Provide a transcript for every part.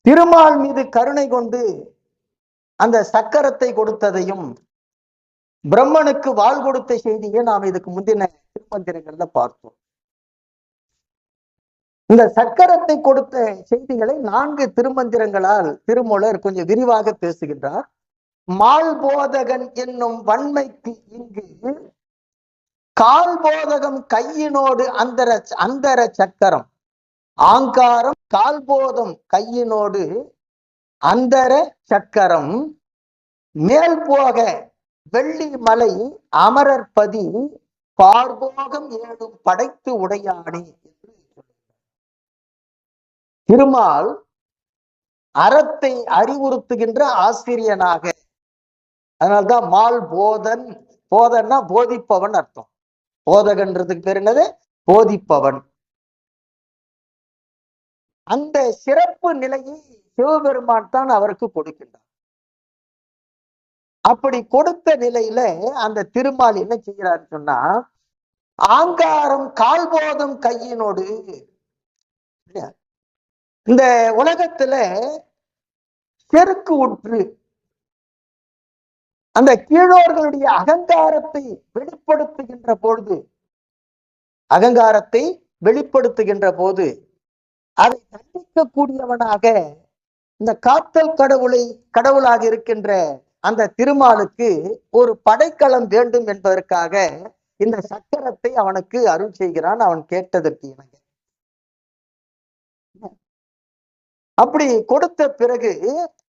திருமால் மீது கருணை கொண்டு அந்த சக்கரத்தை கொடுத்ததையும் பிரம்மனுக்கு வாள் கொடுத்த செய்தியை நாம் இதுக்கு முந்தின திருமந்திரங்கள்ல பார்த்தோம். இந்த சக்கரத்தை கொடுத்த செய்திகளை 4 திருமந்திரங்களால் திருமூலர் கொஞ்சம் விரிவாக பேசுகின்றார். மால் போதகன் என்னும் வன்மைக்கு இங்கு கால் போதகம் கையினோடு அந்தர சக்கரம், ஆங்காரம் கால்போதம் கையினோடு அந்தர சக்கரம், மேல் போக வெள்ளி மலை அமரற்பதி பார்போகம் ஏடும் படைத்து உடையானே என்று திருமால் அறத்தை அறிவுறுத்துகின்ற ஆசிரியனாக, அதனால்தான் மால் போதன், போதன்னா போதிப்பவன் அர்த்தம். போதகன்றதுக்கு பேர் என்னது? போதிப்பவன். அந்த சிறப்பு நிலையை சிவபெருமான் தான் அவருக்கு கொடுக்கின்றார். அப்படி கொடுத்த நிலையில அந்த திருமால் என்ன செய்கிறார் சொன்னா, ஆங்காரம் கால்போதம் கையினோடு, இந்த உலகத்துல செருக்கு உற்று அந்த கீழோர்களுடைய அகங்காரத்தை வெளிப்படுத்துகின்ற பொழுது, அகங்காரத்தை வெளிப்படுத்துகின்ற போது அதை தண்டிக்கக்கூடியவனாக இந்த காத்தல் கடவுளாக இருக்கின்ற அந்த திருமாலுக்கு ஒரு படைக்களம் வேண்டும் என்பதற்காக இந்த சக்கரத்தை அவனுக்கு அருள் செய்கிறான். அவன் கேட்டதற்கு இணங்க அப்படி கொடுத்த பிறகு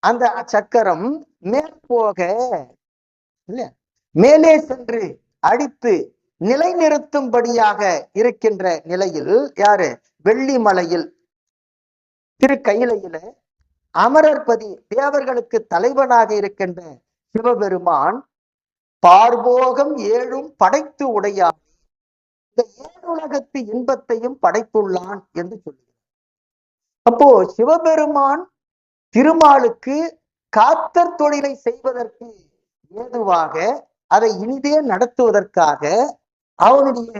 அந்த சக்கரம் மேல் போக மேலே சென்று அடித்து நிலைநிறுத்தும்படியாக இருக்கின்ற நிலையில் யாரு? வெள்ளிமலையில் திருக்கையிலையில அமரர்பதி தேவர்களுக்கு தலைவனாக இருக்கின்ற சிவபெருமான் பார்போகம் ஏழும் படைத்து உடையான், இந்த 7 உலகத்து இன்பத்தையும் படைத்துள்ளான் என்று சொல்லுகிறார். அப்போ சிவபெருமான் திருமாலுக்கு காத்தற் தொழிலை செய்வதற்கு ஏதுவாக, அதை இனிதே நடத்துவதற்காக அவனுடைய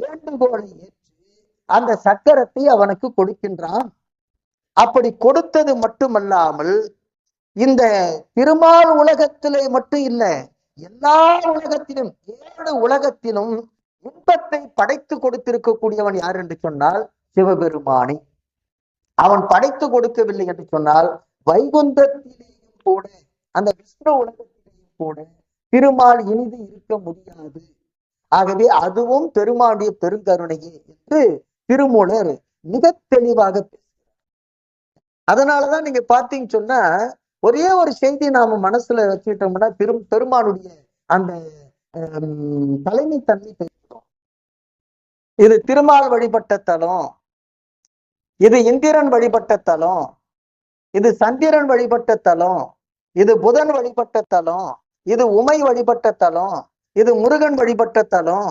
வேண்டுகோளை ஏற்று அந்த சக்கரத்தை அவனுக்கு கொடுக்கின்றான். அப்படி கொடுத்தது மட்டுமல்லாமல் இந்த திருமால் உலகத்திலே மட்டும் இல்லை, எல்லா உலகத்திலும் 7 உலகத்திலும் இன்பத்தை படைத்து கொடுத்திருக்கக்கூடியவன் யார் என்று சொன்னால் சிவபெருமானே. அவன் படைத்து கொடுக்கவில்லை என்று சொன்னால் வைகுந்தத்திலேயும் கூட, அந்த விஷ்ணு உலகத்திலேயும் கூட திருமால் இனிது இருக்க முடியாது. ஆகவே அதுவும் பெருமானுடைய பெருங்கருணையே என்று திருமூலர் மிக தெளிவாக பேசுகிறார். அதனாலதான் நீங்க பார்த்தீங்கன்னு சொன்னா ஒரே ஒரு செய்தி நாம மனசுல வச்சுக்கிட்டோம்னா பெருமானுடைய அந்த தலைமை தன்மை தெரியும். இது திருமால் வழிபட்ட தலம், இது இந்திரன் வழிபட்ட தலம், இது சந்திரன் வழிபட்ட தலம், இது புதன் வழிபட்ட தலம், இது உமை வழிபட்ட தலம், இது முருகன் வழிபட்ட தலம்,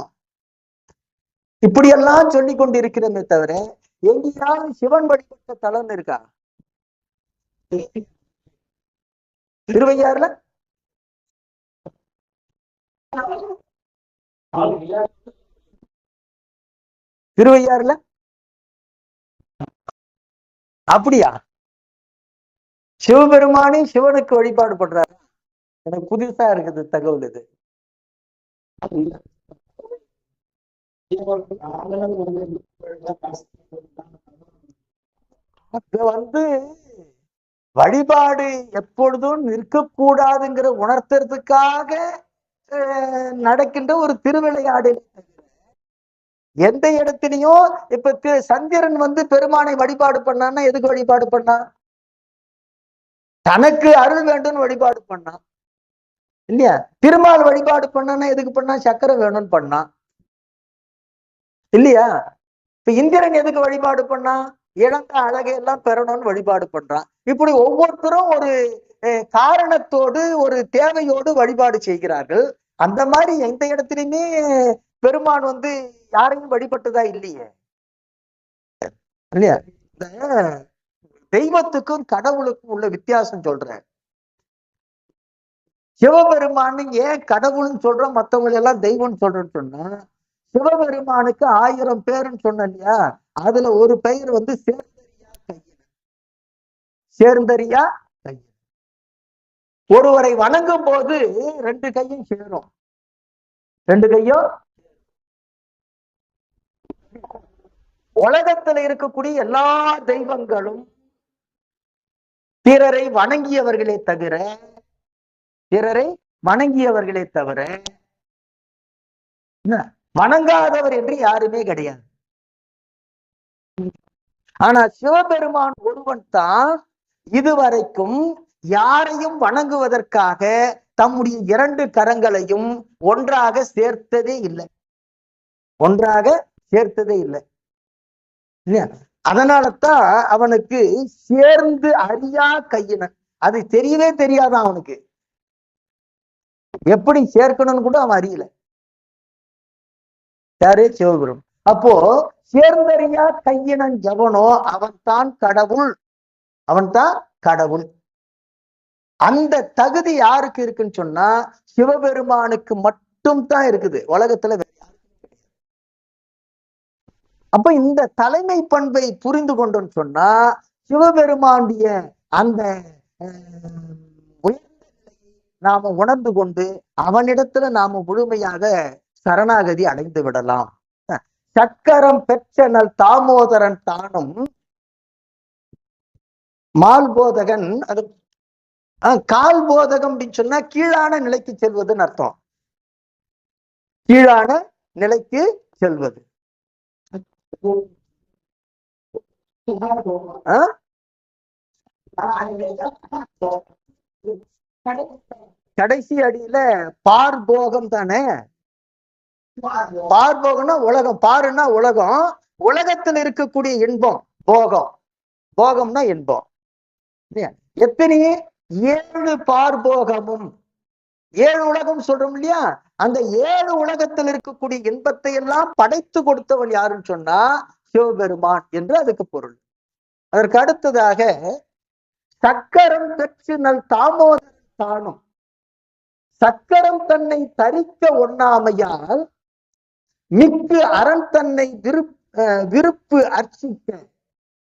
இப்படியெல்லாம் சொல்லி கொண்டிருக்கிறோமே தவிர எங்கேயாவது சிவன் வழிபட்ட தலம் இருக்கா? திருவையாறுல திருவையாறுல அப்படியா? சிவபெருமானே சிவனுக்கு வழிபாடு பண்றாரு. எனக்கு புதுசா இருக்குது தகவல் இது. வழிபாடு எப்பொழுதும் நிற்கக்கூடாதுங்கிற உணர்த்துறதுக்காக நடக்கின்ற ஒரு திருவிளையாடு. எந்த இடத்திலையும் இப்ப சந்திரன் பெருமானை வழிபாடு பண்ணான்னா எதுக்கு வழிபாடு பண்ணா? தனக்கு அருள் வேண்டும் வழிபாடு பண்ணான் இல்லையா? திருமால் வழிபாடு பண்ணான்னா எதுக்கு பண்ணா? சக்கரம் வேணும்னு பண்ணான் இல்லையா? இப்ப இந்திரன் எதுக்கு வழிபாடு பண்ணா? இழந்த அழகையெல்லாம் பெறணும்னு வழிபாடு பண்றான். இப்படி ஒவ்வொருத்தரும் ஒரு காரணத்தோடு ஒரு தேவையோடு வழிபாடு செய்கிறார்கள். அந்த மாதிரி எந்த இடத்துலையுமே பெருமான் யாரையும் வழிபட்டதா இல்லையே இல்லையா? இந்த தெய்வத்துக்கும் கடவுளுக்கும் உள்ள வித்தியாசம் சொல்றேன். சிவபெருமான் ஏன் கடவுள்னு சொல்றோம், மற்றவங்க எல்லாம் தெய்வம்னு சொல்றேன்னு சொன்னா, சிவபெருமானுக்கு 1000 பேருன்னு சொன்ன இல்லையா? அதுல ஒரு பெயர் சேந்தரியா கையில. சேர்ந்தறியா கை. ஒருவரை வணங்கும் போது ரெண்டு கையும் சேரும். ரெண்டு கையும் உலகத்துல இருக்கக்கூடிய எல்லா தெய்வங்களும் பிறரை வணங்கியவர்களே தவிர வணங்காதவர் என்று யாருமே கிடையாது. ஆனா சிவபெருமான் ஒருவன் தான் இதுவரைக்கும் யாரையும் வணங்குவதற்காக தம்முடைய இரண்டு கரங்களையும் ஒன்றாக சேர்த்ததே இல்லை. அதனாலதான் அவனுக்கு சேர்ந்து அறியா கையினன். அது தெரியவே தெரியாதான் அவனுக்கு. எப்படி சேர்க்கணும்னு கூட அவன் அறியல. யாரு? சிவபெருமான். அப்போ சேர்ந்தறியா கையினன் எவனோ அவன் தான் கடவுள். அந்த தகுதி யாருக்கு இருக்குன்னு சொன்னா சிவபெருமானுக்கு மட்டும் தான் இருக்குது, உலகத்துல வேற யாருக்கும் கிடையாது. அப்ப இந்த தலைமை பண்பை புரிந்து கொண்டோன்னு சொன்னா சிவபெருமானுடைய அந்த உயர்ந்த நிலையை நாம உணர்ந்து கொண்டு அவனிடத்துல நாம முழுமையாக சரணாகதி அடைந்து விடலாம். சக்கரம் பெற்றனல் தாமோதரன் தானும் மால் போதகன். அது கால் போதகம் அப்படின்னு சொன்னா கீழான நிலைக்கு செல்வதுன்னு அர்த்தம். கீழான நிலைக்கு செல்வது. கடைசி அடியில பார்போகம் தானே. பார்போகம்னா உலகம், பாருன்னா உலகம், உலகத்தில் இருக்கக்கூடிய இன்பம் போகம்னா இன்பம். எத்தனை? 7 பார்போகமும். 7 உலகம் சொல்றோம் இல்லையா, அந்த 7 உலகத்தில் இருக்கக்கூடிய இன்பத்தை எல்லாம் படைத்து கொடுத்தவன் யாருன்னு சொன்னா சிவபெருமான் என்று அதுக்கு பொருள். அதற்கு அடுத்ததாக சக்கரம் பெற்று நல் தாமோதரன் தானும். சக்கரம் தன்னை தரிக்க ஒண்ணாமையால் மிக்கு அரண் தன்னை விருப்பு அர்ச்சிக்க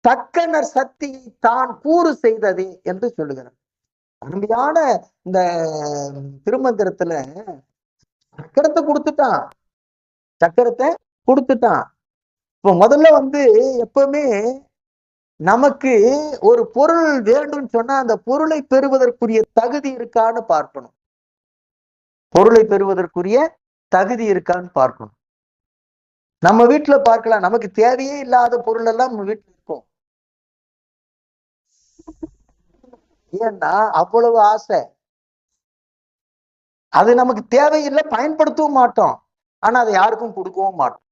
தக்கனர் சக்தியை தான் கூறு செய்ததே என்று சொல்லுகிறார். அருமையான இந்த திருமந்திரத்துல சக்கரத்தை கொடுத்துட்டான். இப்ப முதல்ல எப்பவுமே நமக்கு ஒரு பொருள் வேண்டும் சொன்னா அந்த பொருளை பெறுவதற்குரிய தகுதி இருக்கான்னு பார்க்கணும். நம்ம வீட்டுல பார்க்கலாம், நமக்கு தேவையே இல்லாத பொருள் எல்லாம் நம்ம வீட்டுல இருக்கும். ஏன்னா அவ்வளவு ஆசை. அது நமக்கு தேவையில்லை, பயன்படுத்தவும் மாட்டோம். ஆனா அதை யாருக்கும் கொடுக்கவும் மாட்டோம்.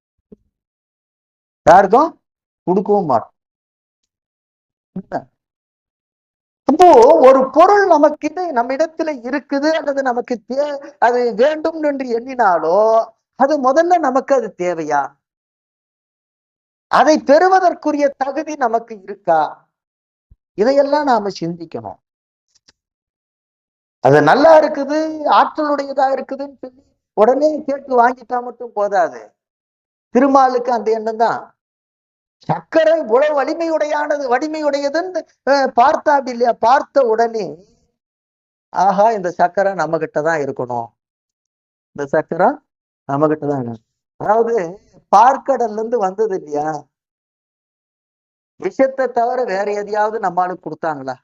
இப்போ ஒரு பொருள் நம்ம இடத்துல இருக்குது அல்லது நமக்கு அது வேண்டும் என்று எண்ணினாலோ அது முதல்ல நமக்கு அது தேவையா? அதை பெறுவதற்குரிய தகுதி நமக்கு இருக்கா? இதையெல்லாம் நாம சிந்திக்கணும். அது நல்லா இருக்குது, ஆற்றலுடையதா இருக்குதுன்னு சொல்லி உடனே கேட்டு வாங்கிட்டா மட்டும் போதாது. திருமாலுக்கு அந்த எண்ணம் தான். சக்கரை இவ்வளவு வலிமையுடையதுன்னு பார்த்தா அப்படி இல்லையா? பார்த்த உடனே ஆஹா, இந்த சக்கரை நம்ம கிட்டதான் இருக்கணும். அதாவது பார்க்கடல்ல இருந்து வந்தது இல்லையா, விஷத்தை தவிர வேற எதையாவது நம்மளுக்கு கொடுத்தாங்களா?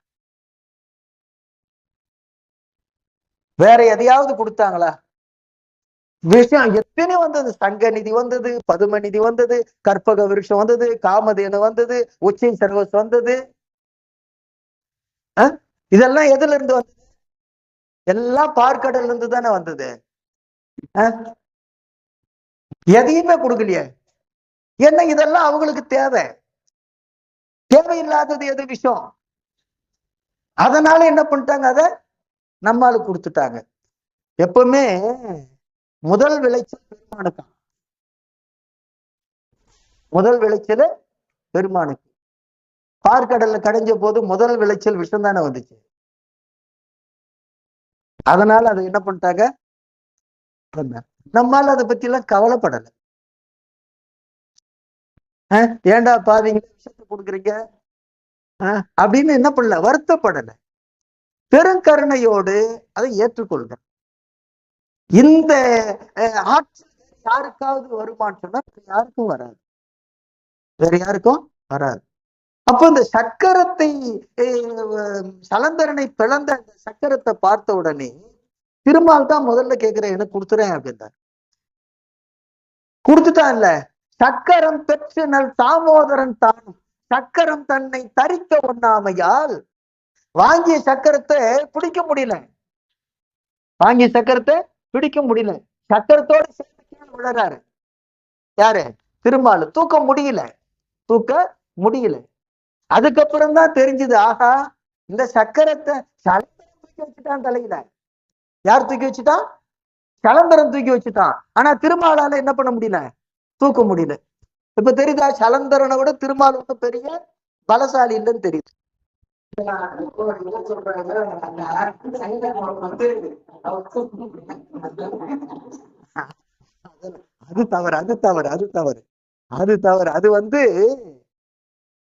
விஷயம் எத்தனை வந்தது. சங்க நிதி வந்தது, பதும நிதி வந்தது, கற்பக விருஷம் வந்தது, காமதேனு வந்தது, உச்சை சர்வஸ் வந்தது. இதெல்லாம் எதுல இருந்து வந்தது? எல்லாம் பார்க்கடல்ல இருந்து தானே வந்தது. எதையுமே கொடுக்கலையே. என்ன இதெல்லாம் அவங்களுக்கு தேவையில்லாதது எது? விஷயம். அதனால என்ன பண்ணிட்டாங்க, அத நம்மளுக்கு கொடுத்துட்டாங்க. எப்பவுமே முதல் விளைச்சல் பெருமானுக்கு. பார்க்கடல்ல கடைஞ்ச போது முதல் விளைச்சல் விஷம் தானே வந்துச்சு. அதனால அதை என்ன பண்ணிட்டாங்க, நம்மால அதை பத்தி எல்லாம் கவலைப்படல. ஏண்டா பாவீங்க விஷத்தை கொடுக்குறீங்க, அப்படின்னு என்ன பண்ணல, வருத்தப்படல, பெருங்கருணையோடு அதை ஏற்றுக்கொள்க. இந்த ஆட்சி யாருக்காவது வருமான்னு சொன்னா யாருக்கும் வராது, வேற யாருக்கும் வராது. அப்போ இந்த சக்கரத்தை சலந்தரனை பிளந்த அந்த சக்கரத்தை பார்த்த உடனே திருமால் தான் முதல்ல கேட்கிறேன், எனக்கு கொடுத்துறேன் அப்படின்றார். கொடுத்துட்டான் இல்ல, சக்கரம் பெற்று நல் தாமோதரன் தானும் சக்கரம் தன்னை தரிக்க ஒண்ணாமையால் வாங்கிய சக்கரத்தை பிடிக்க முடியல, வாங்கிய சக்கரத்தை பிடிக்க முடியல, சக்கரத்தோட சேர்ந்து கீழே விழுறாரு. யாரு? திருமால். தூக்க முடியல, தூக்க முடியல. அதுக்கப்புறம் தான் தெரிஞ்சது, ஆஹா இந்த சக்கரத்தை சலந்தரம் தூக்கி வச்சுட்டான் தலையில. யார் தூக்கி வச்சுட்டான்? சலந்தரம் தூக்கி வச்சுட்டான். ஆனா திருமாலால என்ன பண்ண முடியல, தூக்க முடியல. இப்ப தெரியுதா, சலந்தரனை விட திருமால் ஒன்றும் பெரிய பலசாலி இல்லைன்னு தெரியுது. அது தவறு, அது தவறு, அது தவறு, அது தவறு. அது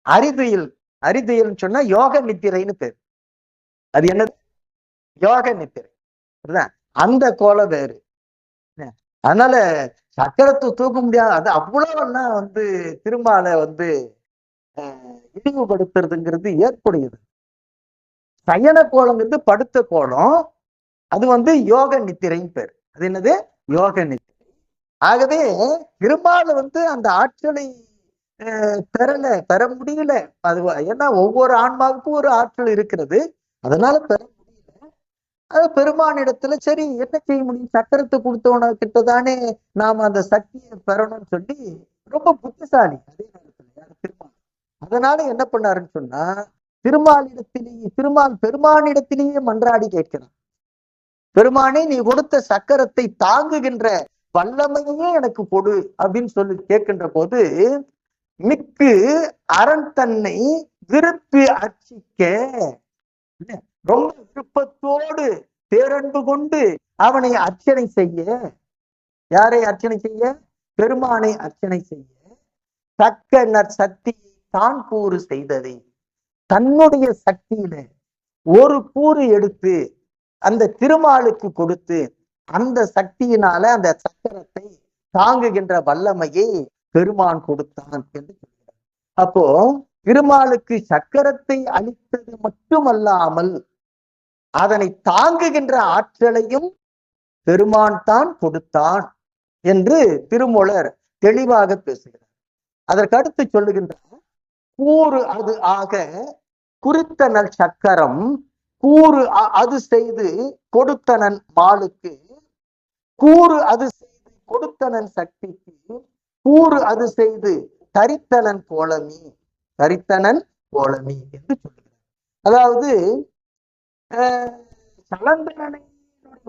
அரிதுயில், அரிதுயில் சொன்னா யோக நித்திரைன்னு பேர். அது என்னது? யோக நித்திரை. அந்த கோலம் வேறு. அதனால சக்கரத்தை தூக்க முடியாது. அது அவ்வளவெல்லாம் திருமாலை இழிவுபடுத்துறதுங்கிறது ஏற்புடையது. சயன கோலங்கிறது படுத்த கோலம், அது யோக நித்திரைன்னு பேர். அது என்னது? யோக நித்திரை. ஆகவே திருமால் அந்த ஆற்றலை பெற முடியல. அது ஏன்னா ஒவ்வொரு ஆன்மாவுக்கும் ஒரு ஆற்றல் இருக்கிறது, அதனால பெற முடியல. அது பெருமானிடத்துல சரி என்ன செய்ய முடியும், சக்கரத்தை கொடுத்தவன கிட்டதானே நாம அந்த சக்தியை பெறணும்னு சொல்லி ரொம்ப புத்திசாலி அதே நேரத்துல யாரு? திருமால். அதனால என்ன பண்ணாருன்னு சொன்னா, திருமால் பெருமானிடத்திலேயே மன்றாடி கேட்கிறான், பெருமானே நீ கொடுத்த சக்கரத்தை தாங்குகின்ற வல்லமையே எனக்கு கொடு அப்படின்னு சொல்லி கேட்கின்ற போது, மிக்கு அரண் தன்னை விருப்பி அர்ச்சிக்க, ரொம்ப விருப்பத்தோடு பேரன்பு கொண்டு அவனை அர்ச்சனை செய்ய. யாரை அர்ச்சனை செய்ய? பெருமானை அர்ச்சனை செய்ய. தக்க நற்சக்தியை தான் கூறு செய்ததை, தன்னுடைய சக்தியில ஒரு கூறு எடுத்து அந்த திருமாலுக்கு கொடுத்து அந்த சக்தியினால அந்த சக்கரத்தை தாங்குகின்ற வல்லமையை பெருமான் கொடுத்தான் என்று சொல்கிறார். அப்போ திருமாலுக்கு சக்கரத்தை அளித்தது மட்டுமல்லாமல் அதனை தாங்குகின்ற ஆற்றலையும் பெருமான் தான் கொடுத்தான் என்று திருமூலர் தெளிவாக பேசுகிறார். அதற்கு அடுத்து சொல்லுகின்றார், கூறு அது ஆக குறித்தனல் சக்கரம் கூறு அது செய்து கொடுத்தனன் மாலுக்கு, கூறு அது செய்து கொடுத்தனன் சக்திக்கு, கூறு அது செய்து தரித்தனன் கோலமி, தரித்தனன் கோலமி என்று சொல்லுகிறார். அதாவது சலந்தரனுடைய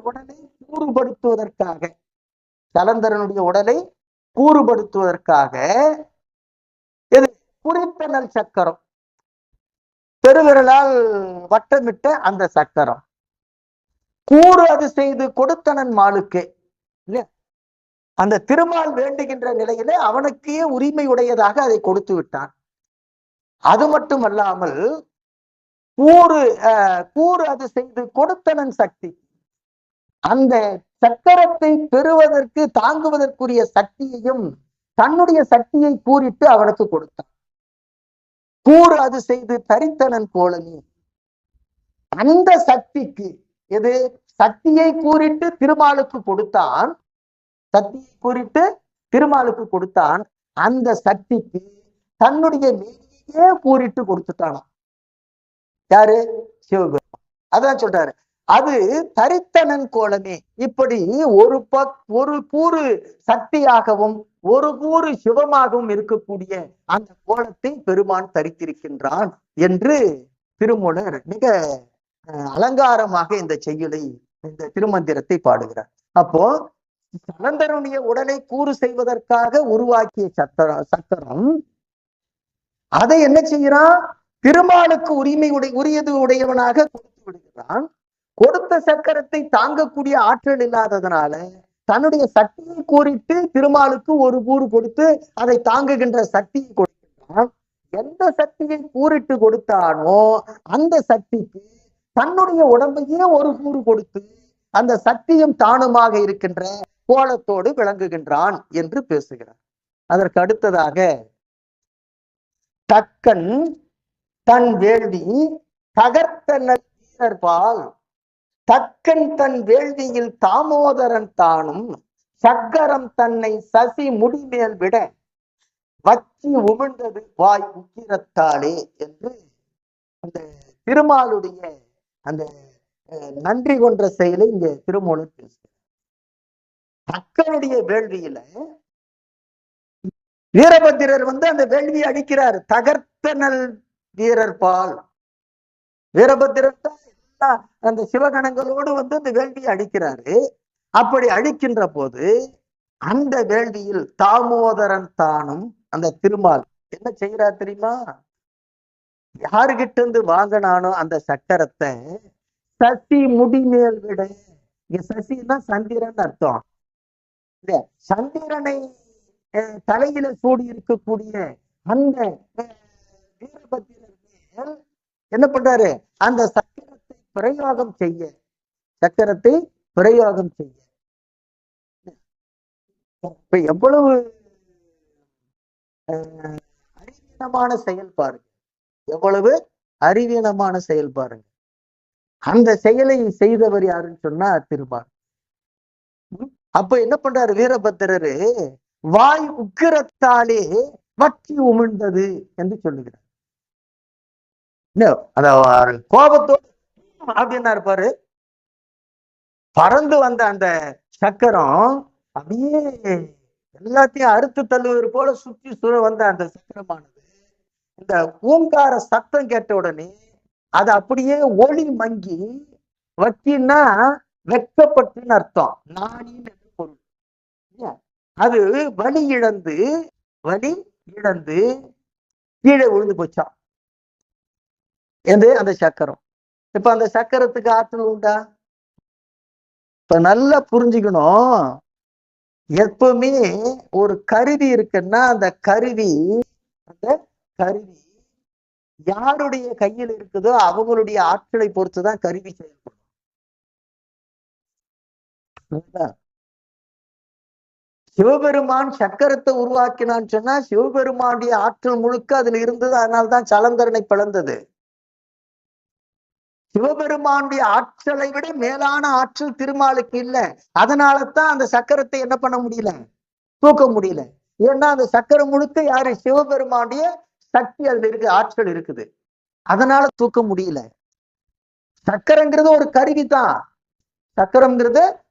உடலை கூறுபடுத்துவதற்காக, சலந்தரனுடைய உடலை கூறுபடுத்துவதற்காக எது? குறித்தனல் சக்கரம், பெருவிரலால் வட்டமிட்ட அந்த சக்கரம். கூறு அது செய்து கொடுத்தனன் மாலுக்கே, இல்லையா? அந்த திருமால் வேண்டுகின்ற நிலையிலே அவனுக்கே உரிமை உடையதாக அதை கொடுத்து விட்டான். அது மட்டுமல்லாமல் கூறு அது செய்து கொடுத்தனன் சக்தி, அந்த சக்கரத்தை பெறுவதற்கு தாங்குவதற்குரிய சக்தியையும் தன்னுடைய சக்தியை கூறிட்டு அவனுக்கு கொடுத்தான். கூறு அது செய்து தரித்தனன் கோலமி, அந்த சக்திக்கு எது? சக்தியை கூறிட்டு திருமாலுக்கு கொடுத்தான், சக்தியை கூறிட்டு திருமாலுக்கு கொடுத்தான். அந்த சக்திக்கு தன்னுடைய மேனியே கூறிட்டு கொடுத்துட்டானாம். யாரு? சிவபெருமான். அதான் சொல்றாரு, அது தரித்தனன் கோலமே. இப்படி ஒரு கூறு சக்தியாகவும் ஒரு கூறு சிவமாகவும் இருக்கக்கூடிய அந்த கோலத்தை பெருமான் தரித்திருக்கின்றான் என்று திருமூலர் மிக அலங்காரமாக இந்த செய்யுளை, இந்த திருமந்திரத்தை பாடுகிறார். அப்போ சலந்தரனுடைய உடலை கூறு செய்வதற்காக உருவாக்கிய சக்கரம் அதை என்ன செய்யறான்? திருமாலுக்கு உரியது உடையவனாக கொடுத்து விடுகிறான். கொடுத்த சக்கரத்தை தாங்கக்கூடிய ஆற்றல் இல்லாததுனால தன்னுடைய சக்தியை கூறிட்டு திருமாலுக்கு ஒரு கூறு கொடுத்து அதை தாங்குகின்ற சக்தியை கொடுக்கிறான். எந்த சக்தியை கூறிட்டு கொடுத்தானோ அந்த சக்திக்கு தன்னுடைய உடம்பையே ஒரு கூறு கொடுத்து அந்த சக்தியும் தானுமாக இருக்கின்ற கோலத்தோடு விளங்குகின்றான் என்று பேசுகிறார். அதற்கு அடுத்ததாக தக்கன் தன் வேள்வி தகர்த்தனல் வீரர்பால் தக்கன் தன் வேள்வியில் தாமோதரன் தானும் சக்கரம் தன்னை சசி முடிமேல் விட வச்சி உமிழ்ந்தது வாய் உக்கிரத்தாலே என்று அந்த திருமாலுடைய அந்த நன்றி கொன்ற செயலை இங்க திருமூலர் பேசுகிறார். தக்கனுடைய வேள்வியில வீரபத்திரர் அந்த வேள்வியை அடிக்கிறார். தகர்த்தனல் வீரர் பால் வீரபத்திரர் தான் எல்லா அந்த சிவகணங்களோடு அந்த வேள்வியை அடிக்கிறாரு. அப்படி அழிக்கின்ற போது அந்த வேள்வியில் தாமோதரன் தானும் அந்த திருமால் என்ன செய்யறார் தெரியுமா? யாருகிட்ட இருந்து வாங்கினானோ அந்த சக்கரத்தை சசி முடிமேல் விட, இங்க சசின்னா சந்திரன் அர்த்தம். சந்திரனை தலையில சூடி இருக்கக்கூடிய அந்த வீரபத்திரர் மேல் என்ன பண்றாரு? அந்த சக்கரத்தை பிரயோகம் செய்ய இப்ப எவ்வளவு அறிவீனமான செயல் பாருங்க, எவ்வளவு அறிவீனமான செயல் பாருங்க. அந்த செயலை செய்தவர் யாருன்னு சொன்னா திருமால். அப்ப என்ன பண்றாரு வீரபத்திரரு? வாய் உக்கிரத்தாலே வற்றி உமிழ்ந்தது என்று சொல்லுகிறார். கோபத்தோடு அப்படின்னா இருப்பாரு. பறந்து வந்த அந்த சக்கரம் அப்படியே எல்லாத்தையும் அறுத்து தள்ளுவது போல சுற்றி சுழ வந்த அந்த சக்கரமானது இந்த ஓங்கார சத்தம் கேட்ட உடனே அது அப்படியே ஒளி மங்கி, வச்சின்னா வெட்கப்பட்டுன்னு அர்த்தம், நாணின்னு பொருள். அது வலி இழந்து கீழே விழுந்து போச்சான் என்று அந்த சக்கரம். இப்ப அந்த சக்கரத்துக்கு ஆற்றல் உண்டா? இப்ப நல்லா புரிஞ்சுக்கணும். எப்பவுமே ஒரு கருவி இருக்குன்னா அந்த கருவி யாருடைய கையில் இருக்குதோ அவங்களுடைய ஆற்றலை பொறுத்துதான் கருவி செயல்படும். சிவபெருமான் சக்கரத்தை உருவாக்கினான்னு சொன்னா சிவபெருமானுடைய ஆற்றல் முழுக்க அதுல இருந்தது. அதனால்தான் சலந்தரனை பிளந்தது. சிவபெருமானுடைய ஆற்றலை விட மேலான ஆற்றல் திருமாலுக்கு இல்லை. அதனாலதான் அந்த சக்கரத்தை என்ன பண்ண முடியல, தூக்க முடியல. ஏன்னா அந்த சக்கரம் முழுக்க யாரு? சிவபெருமானுடைய சக்தி அதுல இருக்கு, ஆற்றல் இருக்குது. அதனால தூக்க முடியல. சக்கரங்கிறது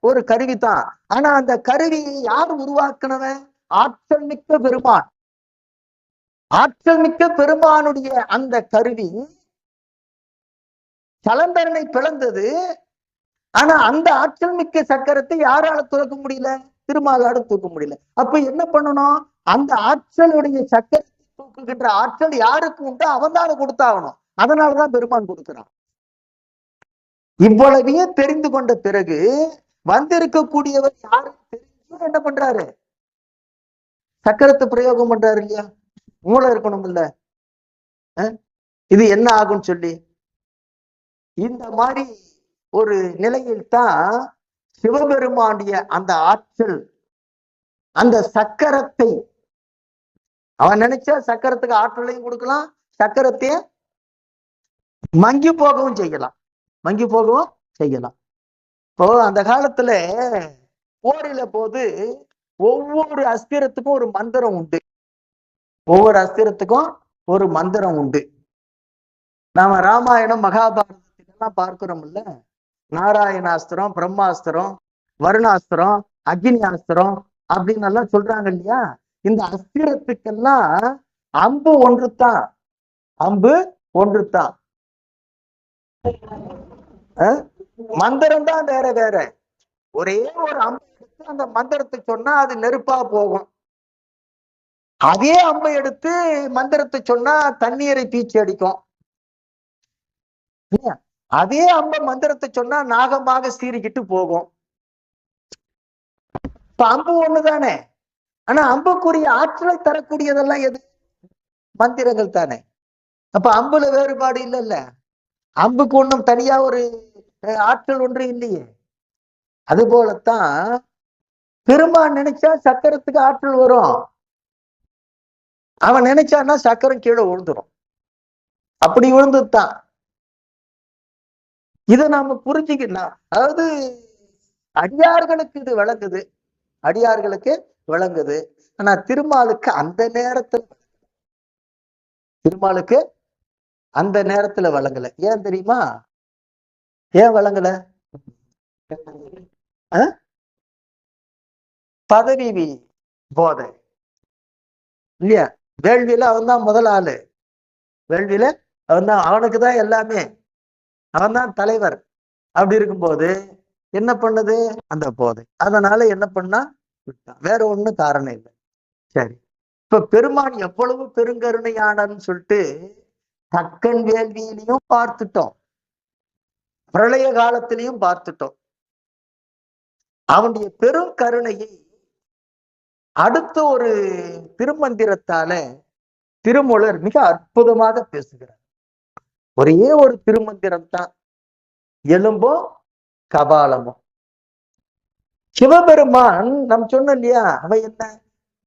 ஒரு கருவிதான். ஆனா அந்த கருவியை யார் உருவாக்குனவன்? ஆற்றல் மிக்க பெருமான். ஆற்றல் மிக்க பெருமானுடைய அந்த கருவி சலந்தரனை பிளந்தது. ஆனா அந்த ஆற்றல் மிக்க சக்கரத்தை யாரால தூக்க முடியல? திருமாலால தூக்க முடியல. அப்ப என்ன பண்ணணும்? அந்த ஆற்றலுடைய சக்கரத்தை தூக்குகின்ற ஆற்றல் யாருக்கு உண்டோ அவன் தானே கொடுத்தாகணும். அதனாலதான் பெருமான் கொடுக்கிறான். இவ்வளவையும் தெரிந்து கொண்ட பிறகு வந்திருக்கக்கூடியவர் யாரு தெரிஞ்சு என்ன பண்றாரு? சக்கரத்தை பிரயோகம் பண்றாரு இல்லையா? மூளை இருக்கணும் இல்ல, இது என்ன ஆகும் சொல்லி. இந்த மாதிரி ஒரு நிலையில் தான் சிவபெருமானுடைய அந்த ஆற்றல், அந்த சக்கரத்தை அவன் நினைச்சா சக்கரத்துக்கு ஆற்றலையும் கொடுக்கலாம், சக்கரத்தைய மங்கி போகவும் செய்யலாம். இப்போ அந்த காலத்துல போரில போது ஒவ்வொரு அஸ்திரத்துக்கும் ஒரு மந்திரம் உண்டு. நாம ராமாயணம் மகாபாரதத்திலாம் பார்க்கிறோம்ல, நாராயணாஸ்திரம், பிரம்மாஸ்திரம், வருணாஸ்திரம், அக்னி ஆஸ்திரம் அப்படின்னு எல்லாம் சொல்றாங்க இல்லையா? இந்த அஸ்திரத்துக்கெல்லாம் அம்பு ஒன்றுதான், மந்திரம் தான் வேற. ஒரே ஒரு அம்பு எடுத்து அந்த மந்திரத்தை சொன்னா அது நெருப்பா போகும். அதே அம்பை எடுத்து மந்திரத்தை சொன்னா தண்ணீரை பீச்சி அடிக்கும். அதே அம்ப மந்திரத்தை சொன்னா நாகமாக சீறிக்கிட்டு போகும். இப்ப அம்பு ஒண்ணுதானே. ஆனா அம்புக்குரிய ஆற்றலை தரக்கூடியதெல்லாம் எது? மந்திரங்கள் தானே. அப்ப அம்புல வேறுபாடு இல்லைல்ல. அம்புக்கு ஒண்ணும் தனியா ஒரு ஆற்றல் ஒன்று இல்லையே. அது போலத்தான் பெருமான் நினைச்சா சக்கரத்துக்கு ஆற்றல் வரும். அவன் நினைச்சான்னா சக்கரம் கீழே விழுந்துரும். அப்படி விழுந்துதான். இதை நாம புரிஞ்சுக்கலாம். அதாவது அடியார்களுக்கு இது விளங்குது, அடியார்களுக்கு விளங்குது. ஆனா திருமாலுக்கு அந்த நேரத்துல விளங்கல. ஏன் தெரியுமா? ஏன் விளங்கல? பதவி போதை இல்லையா? வேள்வியில அவன் தான் முதல் ஆளு. வேள்வியில அவன் தான், அவனுக்குதான் எல்லாமே, அவன் தான் தலைவர். அப்படி இருக்கும்போது என்ன பண்ணுது? அந்த போதை. அதனால என்ன பண்ணா விட்டான். வேற ஒண்ணும் காரணம் இல்லை. சரி, இப்ப பெருமான் எவ்வளவு பெருங்கருணையானன்னு சொல்லிட்டு தக்கன் வேள்வியிலையும் பார்த்துட்டோம், பிரளய காலத்திலையும் பார்த்துட்டோம். அவனுடைய பெரும் கருணையை அடுத்த ஒரு திருமந்திரத்தால திருமூலர் மிக அற்புதமாக பேசுகிறார். ஒரே ஒரு திருமந்திரம் தான், எலும்பும் கபாலமும். சிவபெருமான் நம்ம சொன்னோம் இல்லையா, அவன் என்ன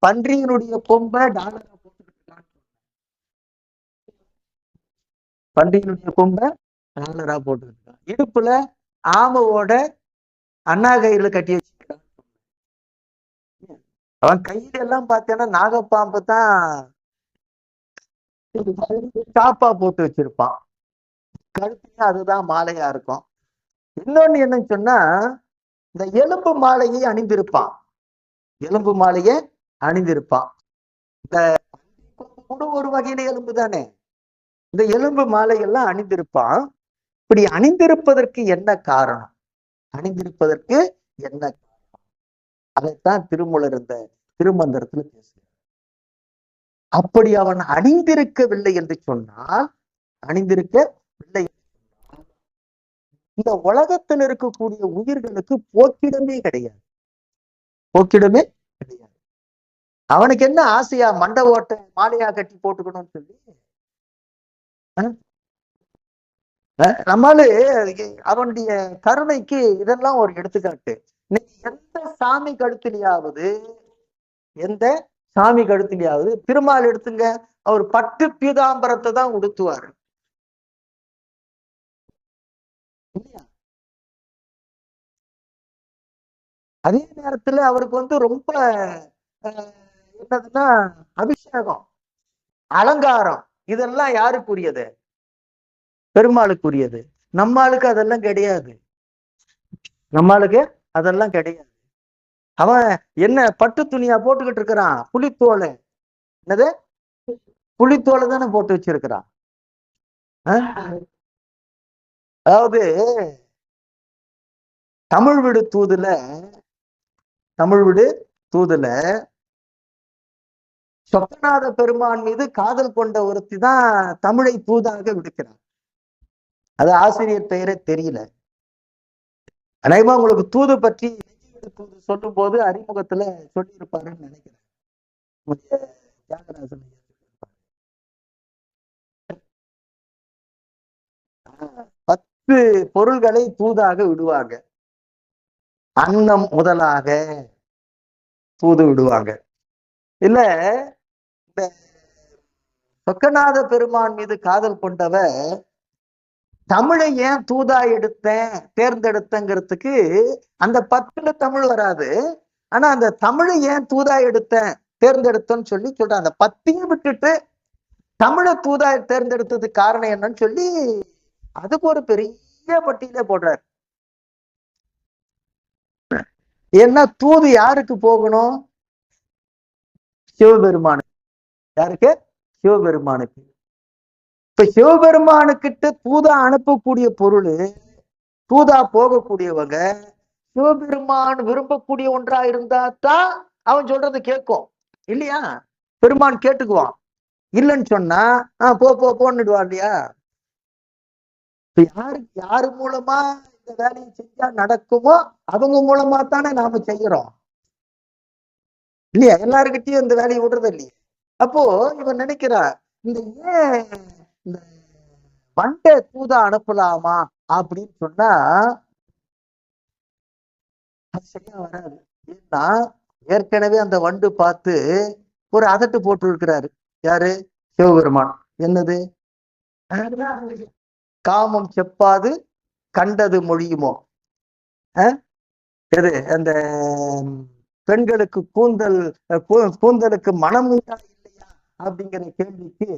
பன்றியினுடைய கொம்பை டாலரா போட்டுக்கிட்டு இருக்கான். பன்றியினுடைய கொம்பை டாலரா போட்டுக்கிட்டு இருக்கான். இடுப்புல ஆமையோட அண்ணா கயிறுல கட்டி வச்சிருக்கான். அவன் கையில எல்லாம் பார்த்தேன்னா நாகப்பாம்பு தான் சாப்பா போட்டு வச்சிருப்பான். கழுத்தையும் அதுதான் மாலையா இருக்கும். இன்னொன்னு என்னன்னு சொன்னா, இந்த எலும்பு மாலையை அணிந்திருப்பான். எலும்பு மாலையை அணிந்திருப்பான். இந்த கூட ஒரு வகையில எலும்பு தானே. இந்த எலும்பு மாலையெல்லாம் அணிந்திருப்பான். இப்படி அணிந்திருப்பதற்கு என்ன காரணம்? அணிந்திருப்பதற்கு என்ன காரணம்? அதைத்தான் திருமூலர் இந்த திருமந்திரத்துல பேசுகிறார். அப்படி அவன் அணிந்திருக்கவில்லை என்று சொன்னால், அணிந்திருக்கவில்லை இந்த உலகத்தில் இருக்கக்கூடிய உயிர்களுக்கு போக்கிடமே கிடையாது. போக்கிடமே கிடையாது. அவனுக்கு என்ன ஆசையா மண்ட ஓட்ட மாலையா கட்டி போட்டுக்கணும்னு சொல்லி நம்மளு அவனுடைய கருணைக்கு இதெல்லாம் ஒரு எடுத்துக்காட்டு. எந்த சாமி கழுத்திலேயாவது திருமால் எடுத்துங்க, அவர் பட்டு பீதாம்பரத்தை தான் உடுத்துவாரு. அதே நேரத்துல அவருக்கு ரொம்ப என்னதுன்னா அபிஷேகம், அலங்காரம், இதெல்லாம் யாருக்குரியது? பெருமாளுக்குரியது. நம்மளுக்கு அதெல்லாம் கிடையாது. அவன் என்ன பட்டு துணியா போட்டுக்கிட்டு இருக்கிறான்? புலித்தோலை. என்னது? புலித்தோலை தானே போட்டு வச்சிருக்கிறான். அதாவது தமிழ் விடு தூதுல சொக்கநாத பெருமான் மீது காதல் கொண்ட ஒருத்தி தான் தமிழை தூதாக விடுக்கிறார். அது ஆசிரியர் பெயரே தெரியல. அநேகமா உங்களுக்கு தூது பற்றி தூது சொல்லும் போது அறிமுகத்துல சொல்லி இருப்பாருன்னு நினைக்கிறேன். தியாகராஜன் 10 பொருள்களை தூதாக விடுவாங்க. அன்னம் முதலாக தூது விடுவாங்க. இல்ல, இந்த சொக்கநாத பெருமான் மீது காதல் கொண்டவ தமிழை ஏன் தூதா தேர்ந்தெடுத்தங்கிறதுக்கு அந்த 10ல தமிழ் வராது. ஆனா அந்த தமிழை ஏன் தூதா தேர்ந்தெடுத்தேன்னு சொல்லி சொல்றான். அந்த 10ஐயும் விட்டுட்டு தமிழை தூதா தேர்ந்தெடுத்ததுக்கு காரணம் என்னன்னு சொல்லி அதுக்கு ஒரு பெரிய பட்டியலே போடுறாரு. ஏன்னா தூது யாருக்கு போகணும்? சிவபெருமானுக்கு. யாருக்கு? சிவபெருமானுக்கு. இப்ப சிவபெருமானுக்கிட்ட தூதா அனுப்பக்கூடிய பொருள், தூதா போகக்கூடியவங்க சிவபெருமான் விரும்பக்கூடிய ஒன்றா இருந்தா தான் அவன் சொல்றது கேட்கும் இல்லையா? பெருமான் கேட்டுக்குவான். இல்லைன்னு சொன்னா போன்னுடுவான் இல்லையா? யாரு மூலமா இந்த வேலையை செஞ்சா நடக்குமோ அவங்க மூலமா தானே நாம செய்யறோம் இல்லையா? எல்லாருக்கிட்டையும் இந்த வேலையை விடுறது இல்லையா? அப்போ இவன் நினைக்கிறா, இந்த ஏன் இந்த வண்டை தூதா அனுப்பலாமா அப்படின்னு சொன்னா அது சரியா வராது. ஏன்னா ஏற்கனவே அந்த வண்டு பார்த்து ஒரு அதட்டு போட்டு இருக்கிறாரு. யாரு? சிவபெருமான். என்னது? காமம் செப்பாது கண்டது மொழியுமோ. எது? அந்த பெண்களுக்கு கூந்தலுக்கு மனம் உண்டா இல்லையா அப்படிங்கிற கேள்விக்கு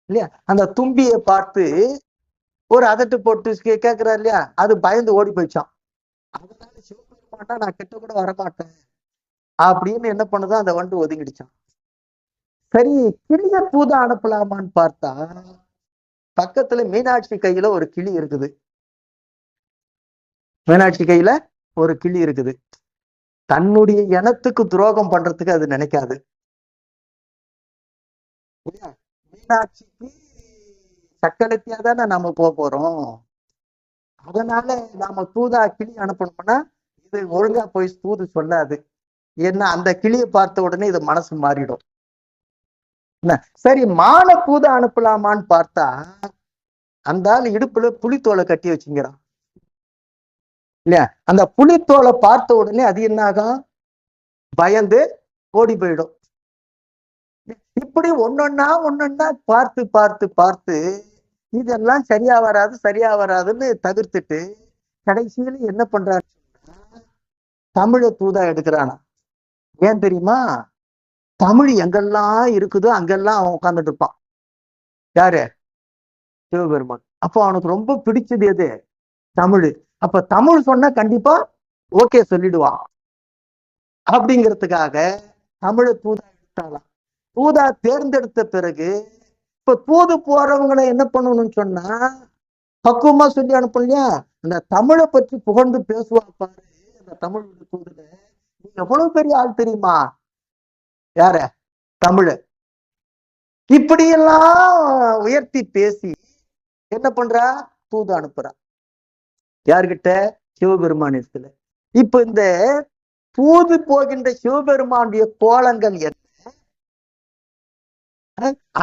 இல்லையா அந்த தும்பியை பார்த்து ஒரு அதட்டு போட்டு கேட்கிறாரு இல்லையா, அது பயந்து ஓடி போயிடுச்சான். அதனால சிவபெருமானா நான் கிட்ட கூட வரமாட்டேன் அப்படின்னு என்ன பண்ணுதோ அந்த வண்டு ஒதுங்கிடுச்சான். சரி, கிளிய தூதா அனுப்பலாமான்னு பார்த்தா பக்கத்துல மீனாட்சி கையில ஒரு கிளி இருக்குது. மீனாட்சி கையில ஒரு கிளி இருக்குது. தன்னுடைய இனத்துக்கு துரோகம் பண்றதுக்கு அது நினைக்காது. மீனாட்சிக்கு சக்களத்தியா தானே நாம போறோம். அதனால நாம தூதா கிளி அனுப்பணும்னா இது ஒழுங்கா போய் தூது சொல்லாது. ஏன்னா அந்த கிளியை பார்த்த உடனே இது மனசு மாறிடும். சரி, மான தூதா அனுப்பலாமான்னு பார்த்தா அந்த ஆள் இடுப்புல புலித்தோலை கட்டி வச்சுங்கிறான் இல்லையா. அந்த புலித்தோலை பார்த்த உடனே அது என்ன ஆகும்? பயந்து ஓடி போயிடும். இப்படி ஒன்னொன்னா பார்த்து பார்த்து பார்த்து இதெல்லாம் சரியா வராதுன்னு தவிர்த்துட்டு கடைசியில என்ன பண்றாரு? தமிழை தூதா எடுக்கிறானா. ஏன் தெரியுமா? தமிழ் எங்கெல்லாம் இருக்குதோ அங்கெல்லாம் அவன் உட்கார்ந்துட்டு இருப்பான். யாரு? சிவபெருமான். அப்போ அவனுக்கு ரொம்ப பிடிச்சது எது? தமிழ். அப்ப தமிழ் சொன்னா கண்டிப்பா ஓகே சொல்லிடுவான். அப்படிங்கிறதுக்காக தமிழை தூதா எடுத்தாலாம். தூதா தேர்ந்தெடுத்த பிறகு இப்ப தூது போறவங்களை என்ன பண்ணணும்னு சொன்னா பக்குவமா சொல்லி அனுப்பலையா. இந்த தமிழை பற்றி புகழ்ந்து பேசுவா பாரு அந்த தமிழ் தூதுல. நீங்க எவ்வளவு பெரிய ஆள் தெரியுமா? யார? தமிழ. இப்படியெல்லாம் உயர்த்தி பேசி என்ன பண்றா? தூது அனுப்புறா. யார்கிட்ட? சிவபெருமானிடத்துல. இப்ப இந்த தூது போகின்ற சிவபெருமானுடைய கோலங்கள் என்ன?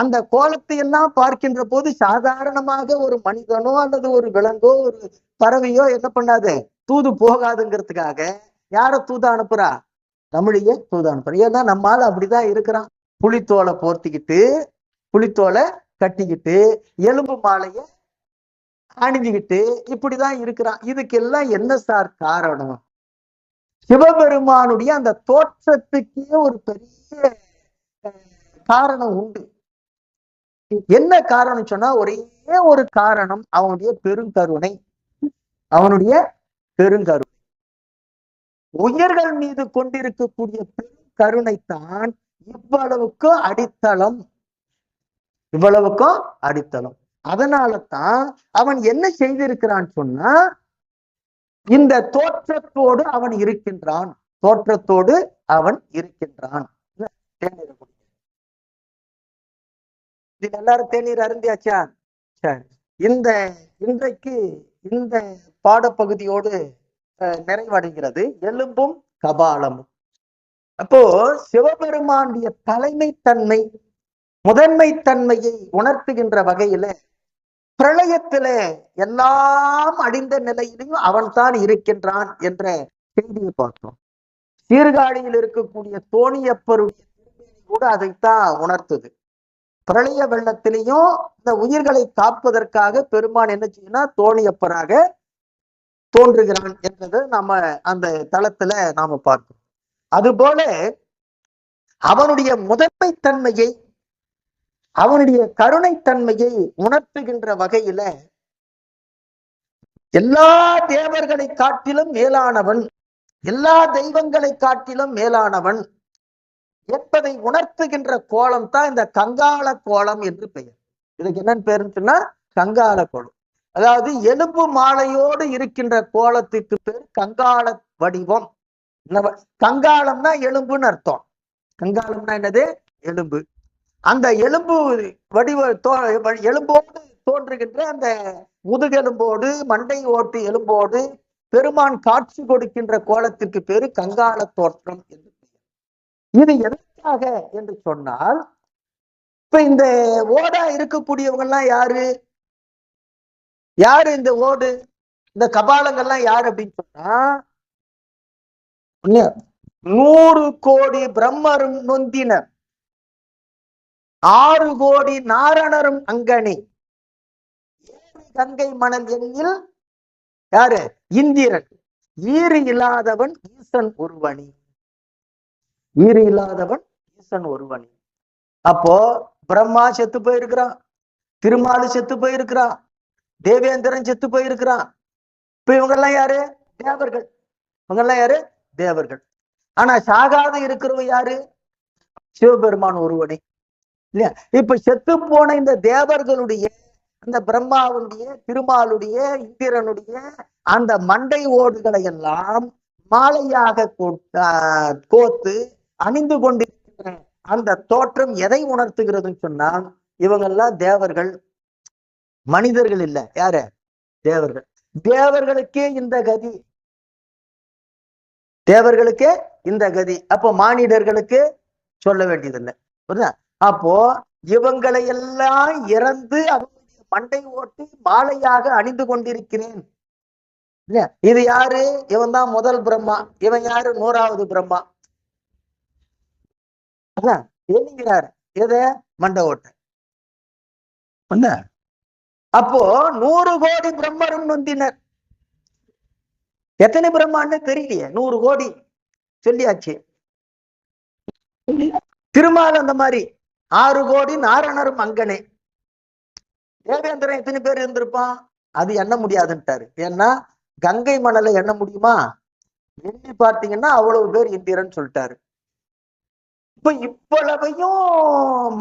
அந்த கோலத்தை எல்லாம் பார்க்கின்ற போது சாதாரணமாக ஒரு மனிதனோ அல்லது ஒரு விலங்கோ ஒரு பறவையோ என்ன பண்ணாது? தூது போகாதுங்கிறதுக்காக யார தூதா அனுப்புறா? தமிழையே தூதா அனுப்புறா. ஏன்னா நம்மால அப்படிதான் இருக்கிறான். புலித்தோலை போர்த்திக்கிட்டு புலித்தோலை கட்டிக்கிட்டு எலும்பு மாலைய அணிஞ்சுக்கிட்டு இப்படிதான் இருக்கிறான். இதுக்கெல்லாம் என்ன சார் காரணம்? சிவபெருமானுடைய அந்த தோற்றத்துக்கே ஒரு பெரிய காரணம் உண்டு. என்ன காரணம் சொன்னா ஒரே ஒரு காரணம், அவனுடைய பெருங்கருணை. அவனுடைய பெருங்கருணை. உயர்கள் மீது கொண்டிருக்கக்கூடிய பெருங்கருணைத்தான் இவ்வளவுக்கும் அடித்தளம். இவ்வளவுக்கும் அடித்தளம். அதனால தான் அவன் என்ன செய்திருக்கிறான் சொன்னா இந்த தோற்றத்தோடு அவன் இருக்கின்றான். தோற்றத்தோடு அவன் இருக்கின்றான். இது எல்லாரும் தேநீர் அருந்தியாச்சா? சரி, இன்றைக்கு இந்த பாடப்பகுதியோடு நிறைவடைகிறது எலும்பும் கபாலமும். அப்போ சிவபெருமானுடைய தலைமைத்தன்மை முதன்மைத்தன்மையை உணர்த்துகின்ற வகையில பிரளயத்தில எல்லாம் அடிந்த நிலையிலும் அவன் தான் இருக்கின்றான் என்ற செய்தியை பார்த்தோம். சீர்காழியில் இருக்கக்கூடிய தோணியப்பருடைய கூட அதைத்தான் உணர்த்துது. பிரளய வெள்ளத்திலையும் இந்த உயிர்களை காப்பதற்காக பெருமான் என்ன செய்யணும்? தோணியப்பராக தோன்றுகிறான் என்பதை நாம அந்த தளத்துல நாம பார்க்கிறோம். அதுபோல அவனுடைய முதன்மைத்தன்மையை அவனுடைய கருணைத்தன்மையை உணர்த்துகின்ற வகையில எல்லா தேவர்களை காட்டிலும் மேலானவன், எல்லா தெய்வங்களை காட்டிலும் மேலானவன் என்பதை உணர்த்துகின்ற கோலம் தான் இந்த கங்காள கோலம் என்று பெயர். இதுக்கு என்னன்னு பேருன்னு சொன்னா கங்காள கோலம். அதாவது எலும்பு மாலையோடு இருக்கின்ற கோலத்துக்கு பேர் கங்காள வடிவம். கங்காளம்னா எலும்புன்னு அர்த்தம். கங்காளம்னா என்னது? எலும்பு. அந்த எலும்பு வடிவ எலும்போடு தோன்றுகின்ற அந்த முதுகெலும்போடு மண்டை ஓட்டு எலும்போடு பெருமான் காட்சி கொடுக்கின்ற கோலத்திற்கு பேரு கங்காள தோற்றம் என்று. இது எதற்காக என்று சொன்னால் இப்ப இந்த ஓடா இருக்கக்கூடியவங்க எல்லாம் யாரு? யாரு இந்த ஓடு, இந்த கபாலங்கள்லாம் யாரு அப்படின்னு சொன்னா 100 கோடி பிரம்மரும் நொந்தினர், 6 கோடி நாரணரும் அங்கனி, கங்கை மணல் எண்ணில் யாரு? இந்திரன். ஈறு இல்லாதவன் ஈசன் ஒருவனி. ஈறு இல்லாதவன் ஈசன் ஒருவனி. அப்போ பிரம்மா செத்து போயிருக்கிறான், திருமாலு செத்து போயிருக்கிறான், தேவேந்திரன் செத்து போயிருக்கிறான். இப்ப இவங்க எல்லாம் யாரு? தேவர்கள். இவங்க எல்லாம் யாரு? தேவர்கள். ஆனா சாகாத இருக்கிறவங்க யாரு? சிவபெருமான் ஒருவனே இல்லையா? இப்ப செத்து போன இந்த தேவர்களுடைய, அந்த பிரம்மாவுடைய, திருமாலுடைய, இந்திரனுடைய அந்த மண்டை ஓடுகளை எல்லாம் மாலையாக கோத்து அணிந்து கொண்டிருக்கிற அந்த தோற்றம் எதை உணர்த்துகிறதுன்னு சொன்னா, இவங்கெல்லாம் தேவர்கள், மனிதர்கள் இல்ல. யாரு? தேவர்கள். தேவர்களுக்கே இந்த கதி, தேவர்களுக்கே இந்த கதி. அப்போ மானிடர்களுக்கு சொல்ல வேண்டியதில்லை. புரியுதா? அப்போ இவங்களை எல்லாம் இறந்து அவங்களுடைய மண்டை ஓட்டி மாலையாக அணிந்து கொண்டிருக்கிறேன். இது யாரு? இவன் தான் முதல் பிரம்மா. இவன் யாரு? 100வது பிரம்மா. எண்ணுகிறார் எத? மண்டை ஓட்ட. அப்போ 100 கோடி பிரம்மரும் நொந்தினர். எத்தனை பிரம்மான்னு தெரியலையே, 100 கோடி சொல்லியாச்சு. திருமால் அந்த மாதிரி 6 கோடி நாரணரும் அங்கனே. தேவேந்திரன் எத்தனை பேர் இருந்திருப்பான்? அது எண்ண முடியாதுன்ட்டாரு. ஏன்னா கங்கை மணலை எண்ண முடியுமா? எண்ணி பார்த்தீங்கன்னா அவ்வளவு பேர் இந்திரன் சொல்லிட்டாரு. இப்ப இவ்வளவையும்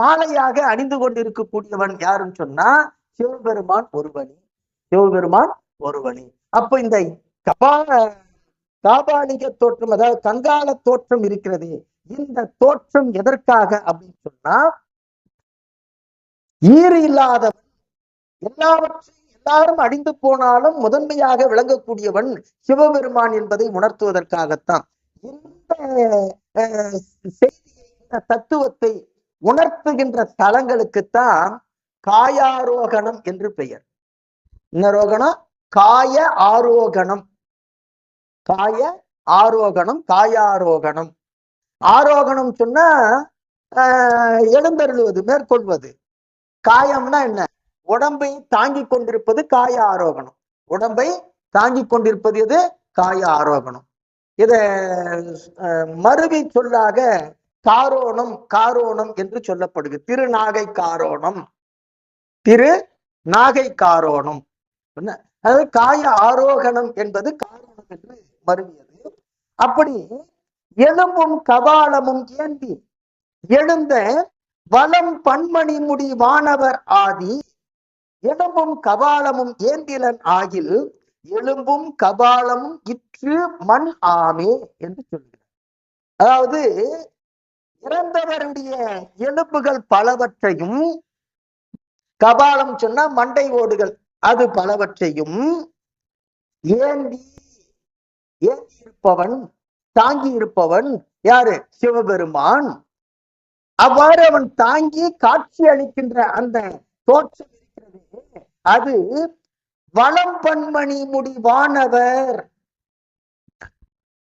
மாலையாக அணிந்து கொண்டிருக்கக்கூடியவன் யாருன்னு சொன்னா சிவபெருமான் ஒருவனி. சிவபெருமான் ஒருவனி. அப்ப இந்த காபாலிக தோற்றம், அதாவது கங்கால தோற்றம் இருக்கிறது, இந்த தோற்றம் எதற்காக அப்படின்னு சொன்னா, ஈறு இல்லாதவன், எல்லாவற்றையும் எல்லாரும் அழிந்து போனாலும் முதன்மையாக விளங்கக்கூடியவன் சிவபெருமான் என்பதை உணர்த்துவதற்காகத்தான் இந்த செய்தியை, இந்த தத்துவத்தை உணர்த்துகின்ற தலங்களுக்குத்தான் காயாரோகணம் என்று பெயர். என்ன ரோகணம்? காய ஆரோகணம். காய ஆரோகணம், காயாரோகணம். ஆரோகணம் சொன்னா எழுந்தருளுவது, மேற்கொள்வது. காயம்னா என்ன? உடம்பை தாங்கி கொண்டிருப்பது காய ஆரோகணம். உடம்பை தாங்கி கொண்டிருப்பது எது? காய ஆரோகணம். இத மருவி சொல்லாக காரோணம், காரோணம் என்று சொல்லப்படுகிறது. திருநாகை காரோணம், திரு நாகை காரோணம். அதாவது காய ஆரோகணம் என்பது காரோணம் என்று மருவியது. அப்படி எலும்பும் கபாலமும் ஏந்தி எழுந்த வலம் பன்மணி முடி வானவர் ஆதி, எலும்பும் கபாலமும் ஏந்திலன் ஆகில் எலும்பும் கபாலமும் இற்று மண் ஆமே என்று சொல்கிறார். அதாவது இறந்தவருடைய எலும்புகள் பலவற்றையும், கபாலம் சொன்னா மண்டை ஓடுகள், அது பலவற்றையும் ஏந்தி இருப்பவன், தாங்கி இருப்பவன் யாரு? சிவபெருமான். அவ்வாறு அவன் தாங்கி காட்சி அளிக்கின்ற அந்த தோற்றம் இருக்கிறது, அது வலம் பன்மணி முடி வானவர்.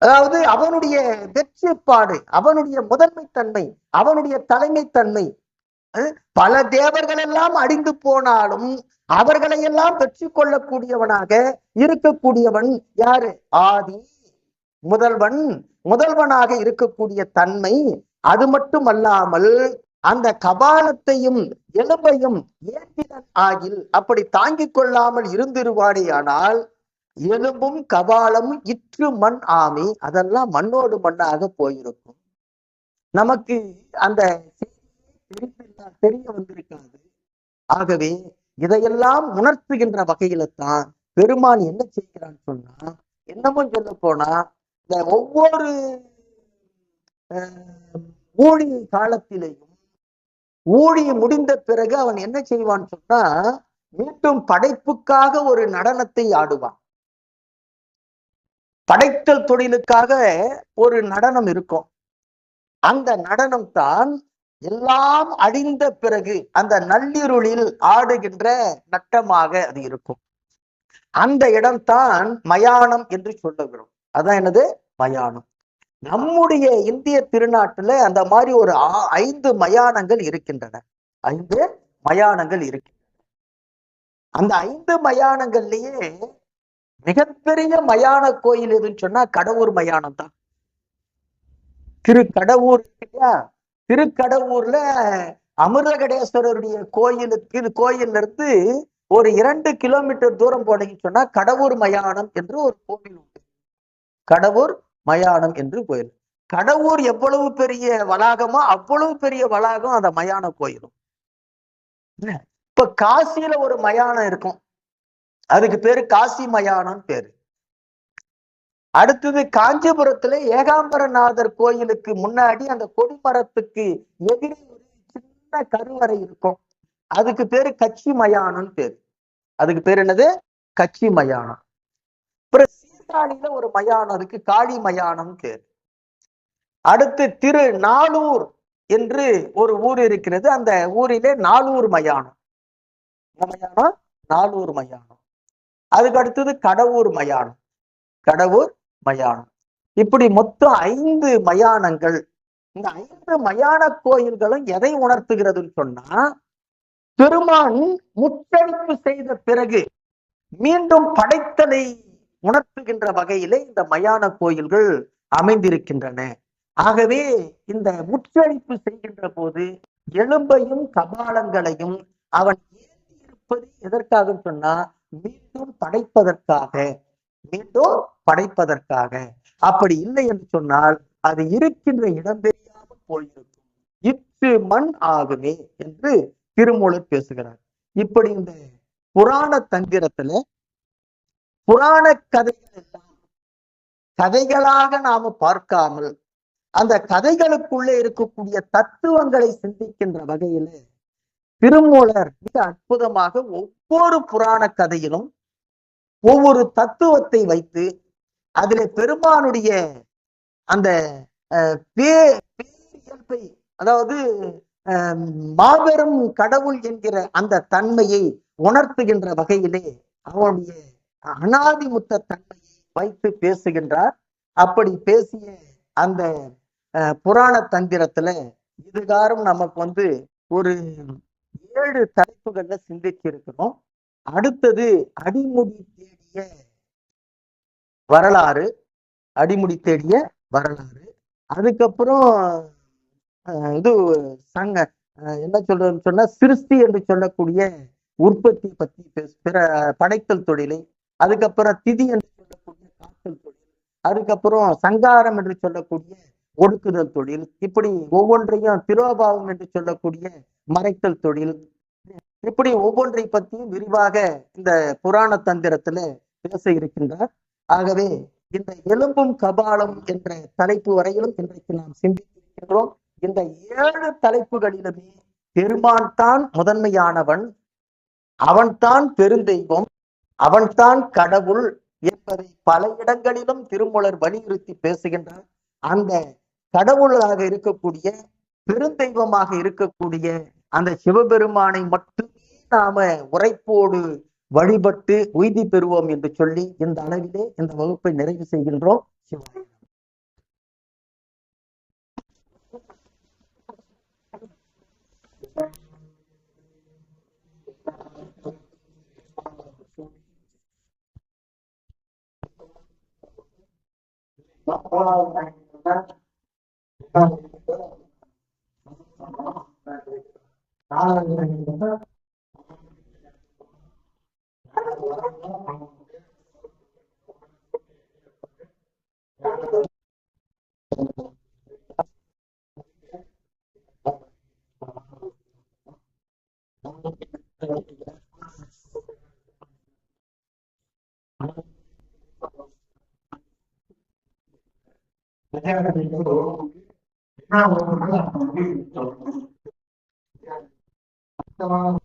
அதாவது அவனுடைய வெற்றிப்பாடு, அவனுடைய முதன்மைத்தன்மை, அவனுடைய தலைமைத்தன்மை. பல தேவர்கள் எல்லாம் அழிந்து போனாலும் அவர்களை எல்லாம் வெற்றி கொள்ளக்கூடியவனாக இருக்கக்கூடியவன் யாரு? ஆதி, முதல்வன். முதல்வனாக இருக்கக்கூடிய தன்மை. அது மட்டுமல்லாமல் அந்த கபாலத்தையும் எலும்பையும் ஏற்றினன் ஆகில், அப்படி தாங்கிக் கொள்ளாமல் இருந்திருவானேயானால் எலும்பும் கபாலமும் இற்று மண் ஆமி, அதெல்லாம் மண்ணோடு மண்ணாக போயிருக்கும். நமக்கு அந்த தெரிய வந்திருக்காது. ஆகவே இதையெல்லாம் உணர்த்துகின்ற வகையில தான் பெருமான் என்ன செய்கிறான்னு சொன்னா, என்னமும் சொல்ல போனா இந்த ஒவ்வொரு ஊழி காலத்திலேயும் ஊழி முடிந்த பிறகு அவன் என்ன செய்வான்னு சொன்னா, மீண்டும் படைப்புக்காக ஒரு நடனத்தை ஆடுவான். படைத்தல் தொழிலுக்காக ஒரு நடனம் இருக்கும். அந்த நடனம் தான் எல்லாம் அழிந்த பிறகு அந்த நள்ளிருளில் ஆடுகின்ற நட்டமாக அது இருக்கும். அந்த இடம்தான் மயானம் என்று சொல்லுகிறோம். அதான் என்னது? மயானம். நம்முடைய இந்திய திருநாட்டுல அந்த மாதிரி ஒரு 5 மயானங்கள் இருக்கின்றன. 5 மயானங்கள் இருக்கு. அந்த 5 மயானங்கள்லயே மிகப்பெரிய மயான கோயில் எதுன்னு சொன்னா கடவுர் மயானம் தான். திருக்கடவுர் இல்லையா? திருக்கடவுர்ல அமிர்தகடேஸ்வரருடைய கோயில்ல இருந்து ஒரு 2 கிலோமீட்டர் தூரம் போனீங்கன்னு சொன்னா கடவுர் மயானம் என்று ஒரு கோவில் உண்டு. கடவுர் மயானம் என்று கோயில். கடவுர் எவ்வளவு பெரிய வளாகமோ அவ்வளவு பெரிய வளாகம் அந்த மயான கோயிலும். இப்ப காசியில ஒரு மயானம் இருக்கும், அதுக்கு பேரு காசி மயானம் பேரு. அடுத்தது காஞ்சிபுரத்துல ஏகாம்பரநாதர் கோயிலுக்கு முன்னாடி அந்த கொடிமரத்துக்கு எதிரே ஒரு சின்ன கருவறை இருக்கும், அதுக்கு பேரு கச்சி மயானம் பேரு. அதுக்கு பேரு என்னது? கச்சி மயானம். அப்புறம் சீர்காழியில ஒரு மயானம் இருக்கு, காளி மயானம் பேரு. அடுத்து திருநாளூர் என்று ஒரு ஊர் இருக்கிறது, அந்த ஊரிலே நாளூர் மயானம். மயானம் நாளூர் மயானம். அதுக்கு அடுத்தது கடவுர் மயானம், கடவுர் மயானம். இப்படி மொத்தம் 5 மயானங்கள். இந்த 5 மயான கோயில்களும் எதை உணர்த்துகிறதுன்னு சொன்னா, பெருமான் முற்றழிப்பு செய்த பிறகு மீண்டும் படைத்தலை உணர்த்துகின்ற வகையிலே இந்த மயான கோயில்கள் அமைந்திருக்கின்றன. ஆகவே இந்த முற்றழிப்பு செய்கின்ற போது எலும்பையும் கபாலங்களையும் அவன் ஏந்தி இருப்பது எதற்காக சொன்னா, மீண்டும் படைப்பதற்காக, மீண்டும் படைப்பதற்காக. அப்படி இல்லை என்று சொன்னால் அது இருக்கின்ற இடம் தெரியாமல் போயிருக்கும். இட்டு மண் ஆகுமே என்று திருமூலர் பேசுகிறார். இப்படி இந்த புராண தந்திரத்துல புராண கதைகள் எல்லாம் கதைகளாக நாம பார்க்காமல் அந்த கதைகளுக்குள்ளே இருக்கக்கூடிய தத்துவங்களை சிந்திக்கின்ற வகையில திருமூலர் மிக அற்புதமாக ஒவ்வொரு புராண கதையிலும் ஒவ்வொரு தத்துவத்தை வைத்து அதிலே பெருமானுடைய அந்த பேரியல்பை, அதாவது மாபெரும் கடவுள் என்கிற அந்த தன்மையை உணர்த்துகின்ற வகையிலே அவனுடைய அனாதிமுத்த தன்மையை வைத்து பேசுகின்றார். அப்படி பேசிய அந்த புராண தந்திரத்துல இதுகாரம் நமக்கு ஒரு 7 தலைப்புகள்ல சிந்திச்சு இருக்கிறோம். அடுத்தது அடிமுடி தேடிய வரலாறு, அடிமுடி தேடிய வரலாறு. அதுக்கப்புறம் இது சங்க என்ன சொல்றதுன்னு சொன்னா சிருஷ்டி என்று சொல்லக்கூடிய உற்பத்தி பத்தி பிற படைத்தல் தொழிலை, அதுக்கப்புறம் திதி என்று சொல்லக்கூடிய காத்தல் தொழில், அதுக்கப்புறம் சங்காரம் என்று சொல்லக்கூடிய ஒடுக்குதல் தொழில், இப்படி ஒவ்வொன்றையும் திரோபாவம் என்று சொல்லக்கூடிய மறைத்தல் தொழில், இப்படி ஒவ்வொன்றை பற்றியும் விரிவாக இந்த புராண தந்திரத்துல பேச இருக்கின்றார். ஆகவே இந்த எலும்பும் கபாலம் என்ற தலைப்பு வரையிலும் இன்றைக்கு நாம் சிந்தித்திருக்கின்றோம். இந்த 7 தலைப்புகளிலுமே பெருமான் தான் முதன்மையானவன், அவன்தான் பெருந்தெய்வம், அவன்தான் கடவுள் என்பதை பல இடங்களிலும் திருமூலர் வலியுறுத்தி பேசுகின்றார். அந்த கடவுளாக இருக்கக்கூடிய பெருந்தெய்வமாக இருக்கக்கூடிய அந்த சிவபெருமானை மட்டுமே நாம உரைப்போடு வழிபட்டு உய்தி பெறுவோம் என்று சொல்லி இந்த அளவிலே இந்த வகுப்பை நிறைவு செய்கின்றோம். என்ன